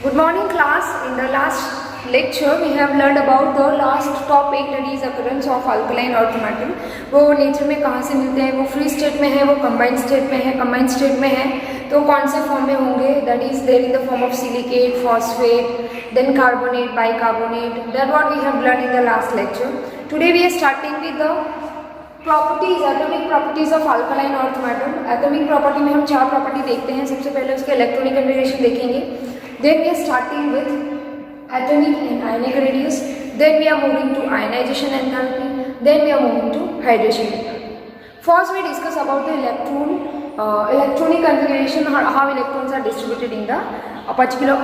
Good morning class. In the last lecture we have learned about the last topic, that is occurrence of alkaline earth metal. वो nature में कहाँ से मिलते हैं, वो free state में है, वो कंबाइंड स्टेट में है, कंबाइंड स्टेट में है तो कौन से फॉर्म में होंगे, that is there in the form of silicate, phosphate, then carbonate, bicarbonate. That what we have learn in the last lecture. Today we are starting with the properties, atomic properties of alkaline earth metal. Atomic property में हम 4 property देखते हैं. सबसे पहले उसके electronic configuration देखेंगे. Then we are starting with atomic and ionic radius. Then we are moving to ionization enthalpy. Then we are moving to hydration enthalpy. First we discuss about the electronic configuration, how electrons are distributed in the particular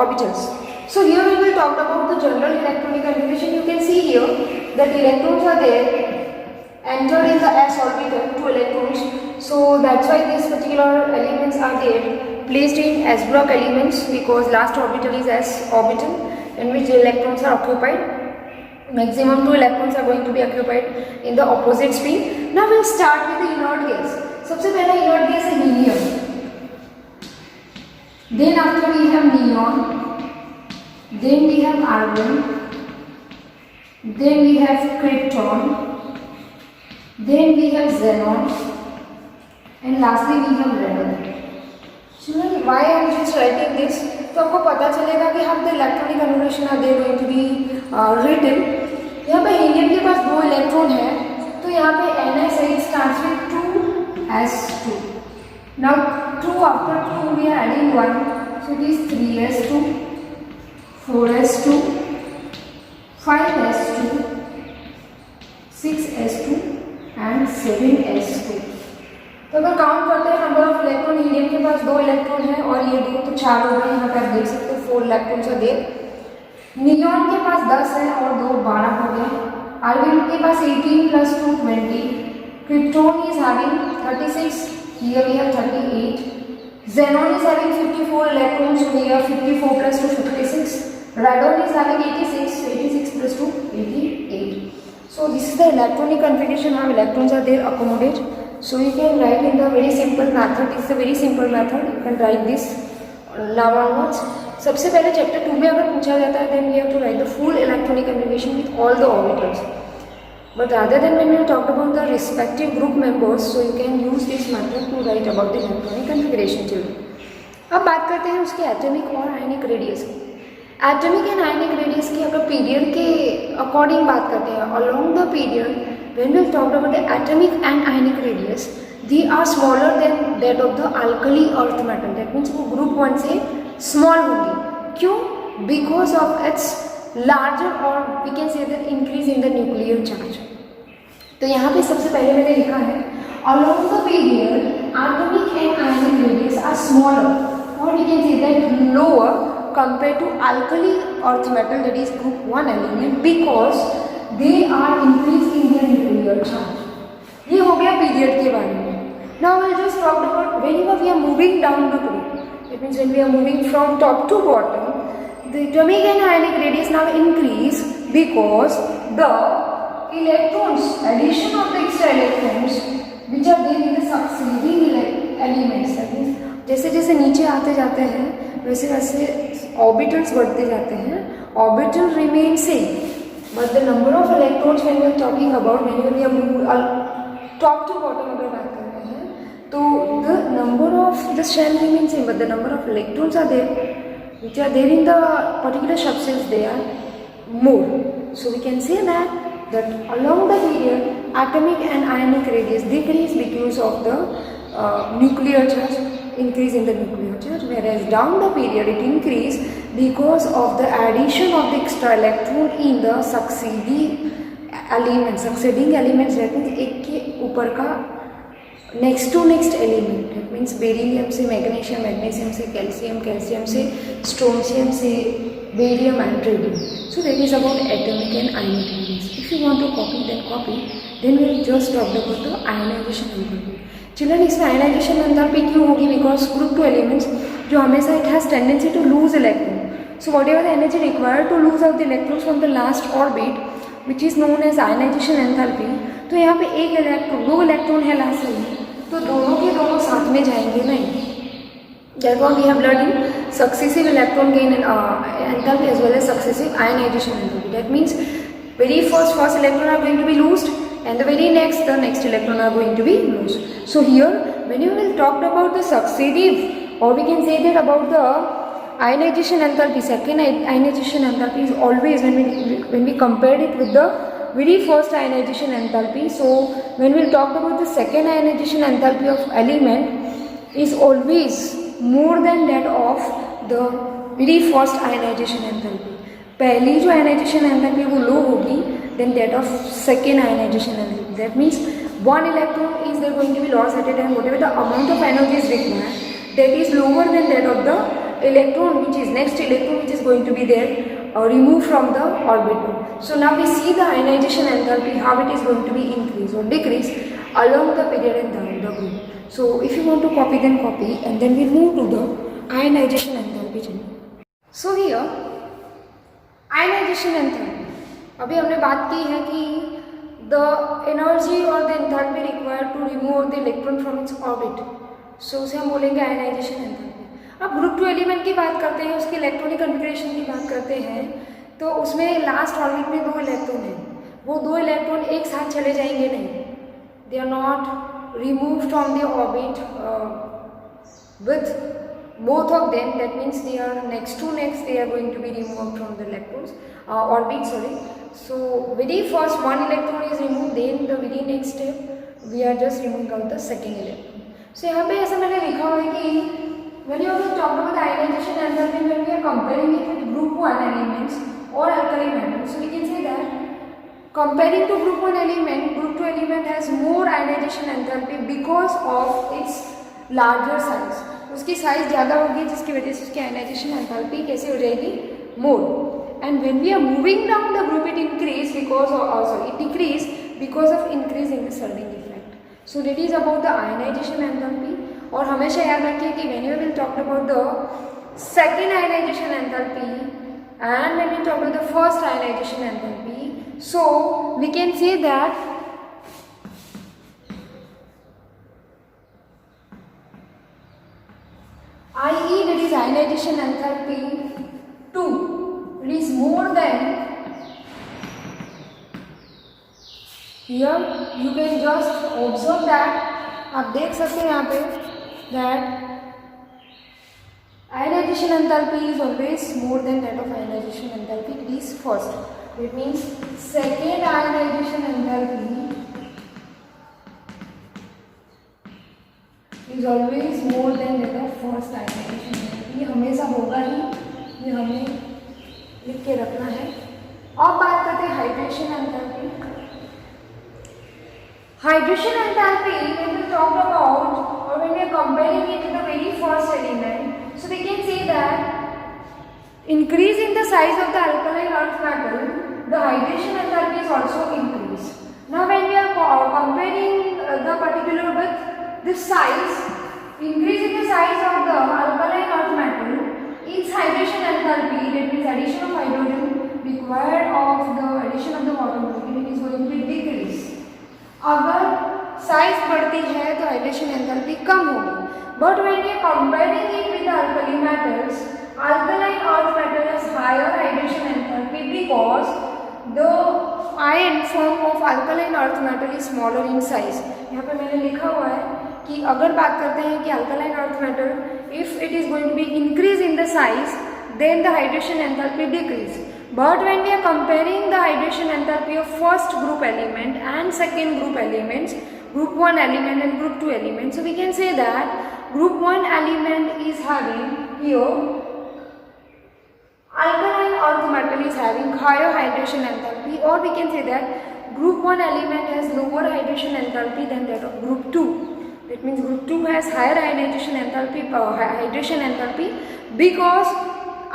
orbitals. So here we will talk about the general electronic configuration. You can see here that electrons are there entered in the s orbital, 2 electrons. So that's why these particular elements are there placed in s block elements, because last orbital is s orbital in which electrons are occupied. Maximum 2 electrons are going to be occupied in the opposite spin. Now we'll start with the inert gas. सबसे पहला inert gas है helium. Then after we have neon. Then we have argon. Then we have krypton. Then we have xenon. And lastly we have radon. Children, why I am just writing this? तो आपको पता चलेगा कि हम the electronic configuration are there going to be written. यहाँ पे helium के पास 2 electron है तो यहाँ पे NiSH starts with 2s2. Now 2 after 2 we are adding 1, so it is 3s2, 4s2, 5s2, 6s2 and 7s2. तो अगर काउंट करते हैं नंबर ऑफ इलेक्ट्रॉन, हीलियम के पास 2 इलेक्ट्रॉन है और ये 2 तो 4 हो गए. यहाँ पे आप देख सकते हो 4 इलेक्ट्रॉन से देर. नियॉन के पास 10 है और 2 12 हो गए. आर्गन के पास 18 plus 2 20. Krypton is having 36, here we have 38. xenon is having 54 electrons, so here 54 plus 2 56. radon is having 86, 86 plus 2 88. So this is the electronic configuration, how electrons are there accommodate. So you can write in the very simple method. It's a very simple method. You can write this now onwards. सबसे पहले chapter 2 में अगर पूछा जाता है then we have to write the full electronic configuration with all the orbitals. But rather than when we talk about the respective group members, so you can use this method to write about the electronic configuration children. अब बात करते हैं उसके atomic और ionic radius की. Atomic and ionic radius की अगर period के अकॉर्डिंग बात करते हैं, along the period when we talked about the atomic and ionic radius, they are smaller than that of the alkali earth metal. That means वो group 1 से small होंगी. क्यों? Because of its larger or we can say that increase in the nuclear charge. तो यहाँ पे सबसे पहले मैंने लिखा है along the period atomic and ionic radius are smaller or we can say that lower compared to alkali earth metal, that is group 1 element, because they are increased in their nuclear charge. ये हो गया period के बारे में. Now we'll just talk about whenever we are moving down the group. It means when we are moving from top to bottom, the atomic and ionic radius now increase because the electrons, addition of the extra electrons which are there in the succeeding elements. That means जैसे जैसे नीचे आते जाते हैं वैसे वैसे orbitals बढ़ते जाते हैं. Orbital remain same, but the number of electrons when we are talking about, when we are moving top to bottom अगर बात कर रहे हैं तो the number of the shell remains same, but the number of electrons are there which are there in the particular substance, they are more. So we can say that along the period atomic and ionic radius decrease because of the nuclear charge, increase in the nuclear charge, whereas down the period it increase because of the addition of the extra electron in the succeeding elements. Succeeding elements that means एक के ऊपर का next to next element. That means beryllium से magnesium, magnesium से calcium, calcium से strontium से barium and radium. So that is about atomic and ionic radius. If you want to copy, then copy. Then we will just talk about the ionization enthalpy. Children, इसमें ionisation enthalpy क्यों होगी? Because group 2 elements जो हमेशा it has tendency to lose electron. So whatever the energy required to lose out the electrons from the last orbit which is known as ionisation enthalpy. तो यहाँ पे एक electron, 2 electron है last में, तो दोनों के दोनों साथ में जाएंगे नहीं. That what we have learned in successive electron gain enthalpy as well as successive ionization enthalpy. That means very first electron are going to be loosed and the very next electron are going to be loosed. So here when you will talk about the successive, or we can say that about the ionization enthalpy, second ionization enthalpy is always when we compare it with the very first ionization enthalpy. So when we talk about the second ionization enthalpy of element is always more than that of the very first ionization enthalpy. पहली जो ionization enthalpy वो low होगी than that of second ionization enthalpy. That means one electron is there going to be lost at a time, whatever the amount of energy is required, that is lower than that of the electron which is next electron which is going to be there removed from the orbital. So now we see the ionization enthalpy, how it is going to be increase or decrease along the period and down the group. So if you want to copy, then copy, and then we move to the ionization enthalpy. So here ionization enthalpy, अभी हमने बात की है कि the energy or the enthalpy required to remove the electron from its orbit. So उसे हम बोलेंगे ionization enthalpy. अब ग्रुप 2 एलिमेंट की बात करते हैं, उसके इलेक्ट्रॉनिक कन्फिगरेशन की बात करते हैं, तो उसमें लास्ट ऑर्बिट में 2 इलेक्ट्रॉन हैं. वो 2 इलेक्ट्रॉन एक साथ चले जाएंगे नहीं. They are not removed from the orbit with both of them. That means they are next to next, they are going to be removed from the electrons orbit. Sorry. So very first one electron is removed, then the very next step we are just removing out the second electron. So यहाँ पे ऐसा मैंने लिखा हुआ है कि when you have talked about the ionization enthalpy, when we are comparing it with group 1 elements or alkali metals, so we can say that comparing to group 1 element, group 2 element has more ionization enthalpy because of its larger size. उसकी size ज़्यादा होगी जिसकी वजह से उसकी ionization enthalpy कैसे हो जाएगी, more. And when we are moving down the group, it increase because of it decrease because of increase in the Stirling effect. So that is about the ionization enthalpy. और हमेशा याद रखिए कि when we will talk about the second ionization enthalpy and when we talk about the first ionization enthalpy, so we can say that IE, that is ionization enthalpy 2, it is more than, here you can just observe that, आप देख सकते हैं यहाँ पे that ionization enthalpy is always more than that of ionization enthalpy. It is first. It means second ionization enthalpy is always more than that of first ionization enthalpy. ये हमेशा होगा ही, ये हमें लिख के रखना है. अब बात करते हैं hydration enthalpy. Hydration enthalpy, when we talk about or when we are comparing it to the very first element, so we can say that increase in the size of the alkaline earth metal, the hydration enthalpy is also increased. Now when we are comparing the particular with the size, increase in the size of the alkaline earth metal, its hydration enthalpy, that means addition of hydrogen required of the addition of the water molecule, is going to be decreased. अगर size बढ़ती है तो hydration enthalpy कम होगी. But when we are comparing it with alkali metals, alkaline earth metal has higher hydration enthalpy because the ion form of alkaline earth metal is smaller in size. यहाँ पे मैंने लिखा हुआ है कि अगर बात करते हैं कि alkaline earth metal if it is going to be increase in the size, then the hydration enthalpy decrease. But when we are comparing the hydration enthalpy of first group element and second group elements, group 1 element and group 2 element, so we can say that group 1 element is having here alkaline earth metal is having higher hydration enthalpy, or we can say that group 1 element has lower hydration enthalpy than that of group 2. That means group 2 has higher ionization enthalpy, hydration enthalpy, because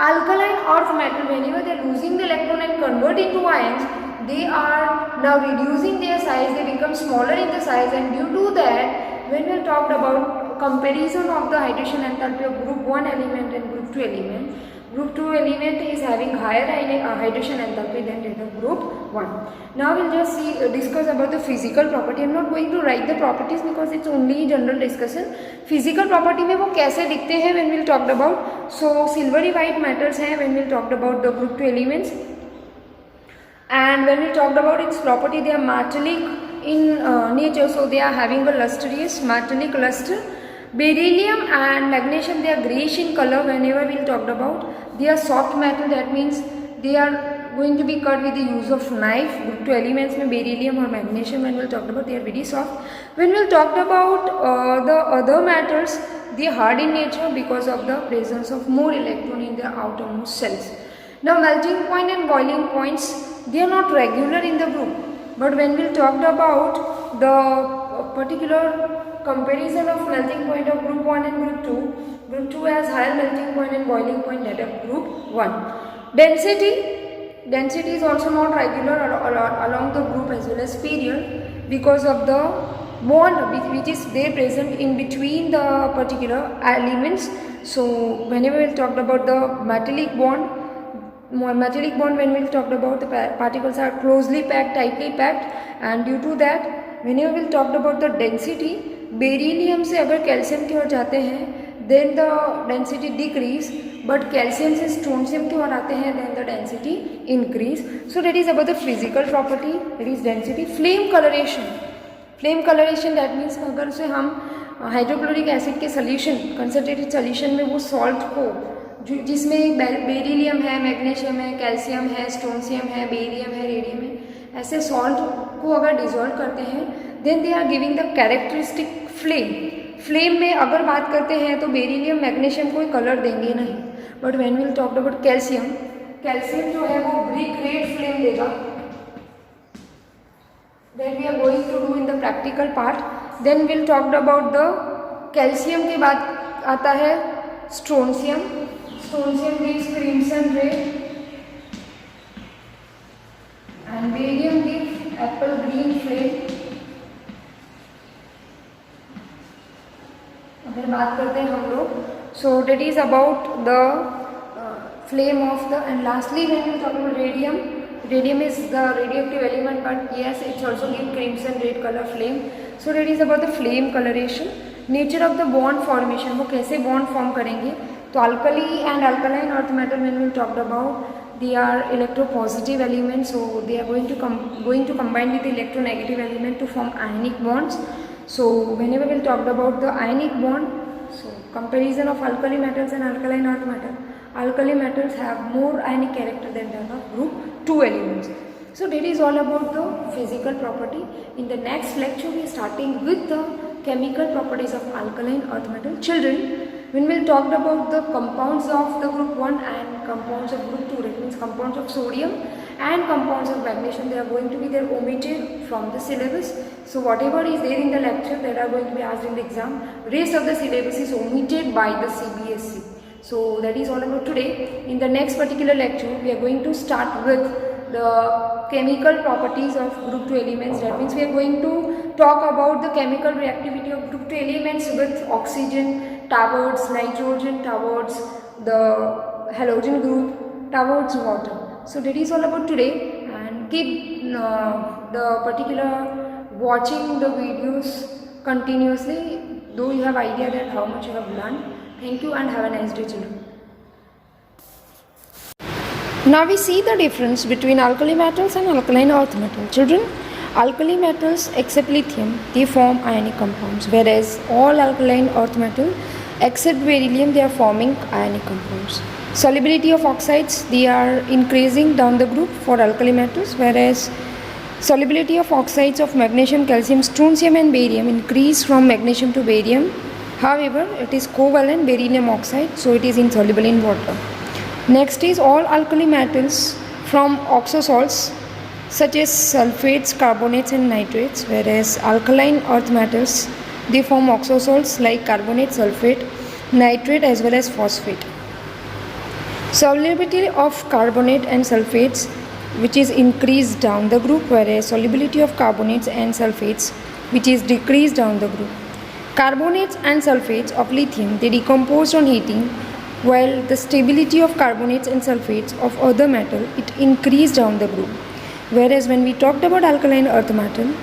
alkaline earth metal, whenever they are losing the electron and converting to ions, they are now reducing their size, they become smaller in the size, and due to that, when we talked about comparison of the hydration enthalpy of group 1 element and group 2 element, Group 2 element is having higher hydration enthalpy than that of group 1. Now we'll just discuss about the physical property. I'm not going to write the properties because it's only general discussion. Physical property में वो कैसे दिखते हैं when we'll talk about. So silvery white metals हैं when we'll talk about the group 2 elements. And when we talked about its property, they are metallic in nature, so they are having a lustrous metallic luster. Beryllium and magnesium, they are greyish in color whenever we talked about. They are soft metal, that means they are going to be cut with the use of knife. Group 2 elements में beryllium or magnesium, when we talked about, they are very soft. When we talked about the other metals, they are hard in nature because of the presence of more electron in their outermost shells. Now melting point and boiling points, they are not regular in the group, but when we talked about the particular comparison of melting point of group 1 and group 2 has higher melting point and boiling point than of group 1. Density is also not regular along the group as well as period because of the bond which is there present in between the particular elements. So whenever we talked about the metallic bond, when we talked about the particles are closely packed, tightly packed, and due to that whenever we talked about the density, beryllium से अगर calcium की ओर जाते हैं then the density decrease, but calcium से strontium की ओर आते हैं then the density increase. So that is about the physical property, that is density. Flame colouration that means अगर से हम हाइड्रोक्लोरिक एसिड के सोल्यूशन, कंसनट्रेटेड सोल्यूशन में वो सॉल्ट को जिसमें बेरिलियम है, मैग्नीशियम है, कैल्शियम है, स्ट्रोंशियम है, बेरियम है, रेडियम है, ऐसे सॉल्ट को अगर डिजोल्व करते हैं then they are giving the characteristic flame. Flame में अगर बात करते हैं तो बेरिलियम, मैग्नीशियम कोई कलर देंगे नहीं, but when we will talk about calcium जो है वो ब्रिक रेड फ्लेम देगा. That we are going to do in the practical part. Then will talk about the calcium के बाद आता है strontium gives crimson red and barium gives apple green flame. अगर बात करते हैं हम लोग, so that is about the flame of the, and lastly when we talk about radium is the radioactive element, but yes it's also give crimson red color flame. So that is about the flame coloration. Nature of the bond formation, वो कैसे bond form करेंगे. तो alkali and alkaline earth metal when we talked about, they are electropositive elements, so they are going to combine with the electronegative element to form ionic bonds. So whenever we talked about the ionic bond, so comparison of alkali metals and alkaline earth metal, alkali metals have more ionic character than that of group 2 elements. So that is all about the physical property. In the next lecture we are starting with the chemical properties of alkaline earth metal. Children, when we talked about the compounds of the group 1 and compounds of group 2, that means compounds of sodium and compounds of magnesium, they are going to be there omitted from the syllabus. So whatever is there in the lecture that are going to be asked in the exam, rest of the syllabus is omitted by the CBSE. So that is all about today. In the next particular lecture we are going to start with the chemical properties of group 2 elements. That means we are going to talk about the chemical reactivity of group 2 elements with oxygen towards nitrogen, towards the halogen group, towards water. So that is all about today, and keep the particular watching the videos continuously, though you have idea that how much you have learned. Thank you and have a nice day, children. Now we see the difference between alkali metals and alkaline earth metal. Children, alkali metals except lithium, they form ionic compounds, whereas all alkaline earth metal except beryllium, they are forming ionic compounds. Solubility of oxides, they are increasing down the group for alkali metals, whereas solubility of oxides of magnesium, calcium, strontium and barium increase from magnesium to barium. However, it is covalent beryllium oxide, so it is insoluble in water. Next is all alkali metals from oxosalts such as sulfates, carbonates and nitrates, whereas alkaline earth metals, they form oxosalts like carbonate, sulfate, nitrate as well as phosphate. Solubility of carbonate and sulfates, which is increased down the group, whereas solubility of carbonates and sulfates, which is decreased down the group. Carbonates and sulfates of lithium, they decompose on heating while the stability of carbonates and sulfates of other metal, it increased down the group. Whereas when we talked about alkaline earth metal,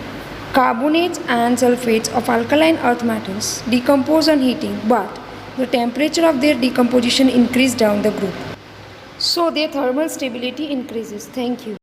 carbonates and sulfates of alkaline earth metals decompose on heating, but the temperature of their decomposition increased down the group. So their thermal stability increases. Thank you.